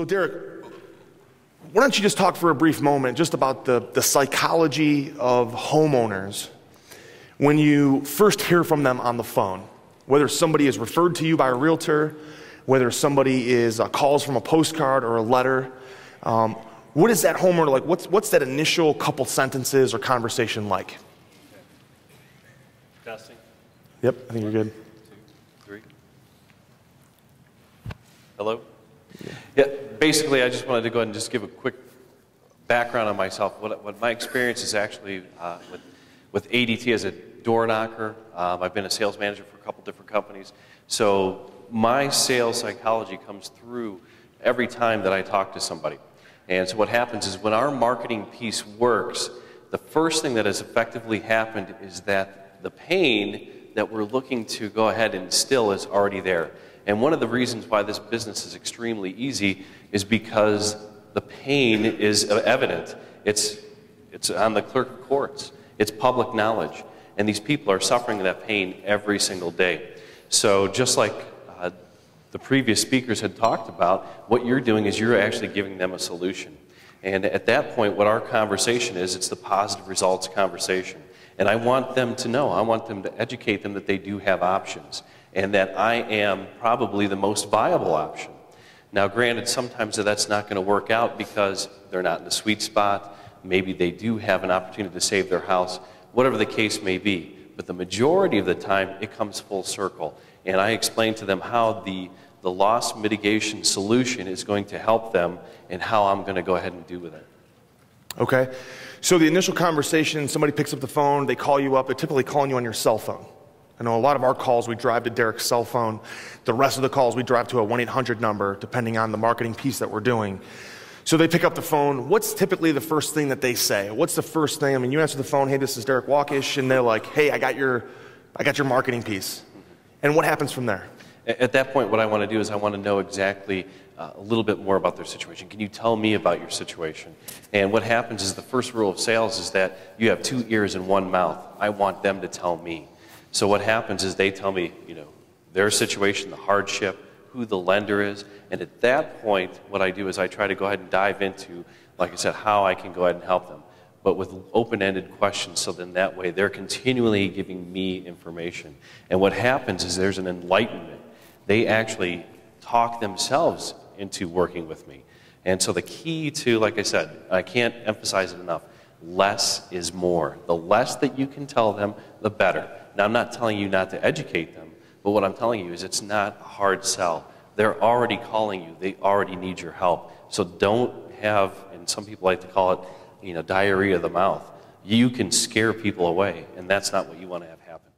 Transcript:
So Derek, why don't you just talk for a brief moment just about the psychology of homeowners when you first hear from them on the phone, whether somebody is referred to you by a realtor, whether somebody is calls from a postcard or a letter. What is that homeowner like? What's that initial couple sentences or conversation like? Testing. Yep, I think you're good. 1, 2, 3. Hello? Yeah, basically I just wanted to go ahead and just give a quick background on myself. What my experience is actually with ADT as a door knocker. I've been a sales manager for a couple different companies. So my sales psychology comes through every time that I talk to somebody. And so what happens is when our marketing piece works, the first thing that has effectively happened is that the pain that we're looking to go ahead and instill is already there. And one of the reasons why this business is extremely easy is because the pain is evident. It's on the clerk of courts. It's public knowledge. And these people are suffering that pain every single day. So just like the previous speakers had talked about, what you're doing is you're actually giving them a solution. And at that point, what our conversation is, it's the positive results conversation. And I want them to know, I want them to educate them that they do have options and that I am probably the most viable option. Now granted, sometimes that's not going to work out because they're not in the sweet spot. Maybe they do have an opportunity to save their house, whatever the case may be. But the majority of the time, it comes full circle. And I explain to them how the loss mitigation solution is going to help them and how I'm going to go ahead and do with it. Okay. So the initial conversation, somebody picks up the phone, they call you up, they're typically calling you on your cell phone. I know a lot of our calls, we drive to Derek's cell phone. The rest of the calls, we drive to a 1-800 number, depending on the marketing piece that we're doing. So they pick up the phone. What's typically the first thing that they say? What's the first thing? I mean, you answer the phone, hey, this is Derek Walkish, and they're like, hey, I got your marketing piece. And what happens from there? At that point, what I want to do is I want to know exactly a little bit more about their situation. Can you tell me about your situation? And what happens is the first rule of sales is that you have 2 ears and 1 mouth. I want them to tell me. So what happens is they tell me, you know, their situation, the hardship, who the lender is, and at that point, what I do is I try to go ahead and dive into, like I said, how I can go ahead and help them, but with open-ended questions, so then that way they're continually giving me information. And what happens is there's an enlightenment. They actually talk themselves into working with me. And so the key to, like I said, I can't emphasize it enough, less is more. The less that you can tell them, the better. Now, I'm not telling you not to educate them, but what I'm telling you is it's not a hard sell. They're already calling you. They already need your help. So don't have, and some people like to call it, you know, diarrhea of the mouth. You can scare people away, and that's not what you want to have happen.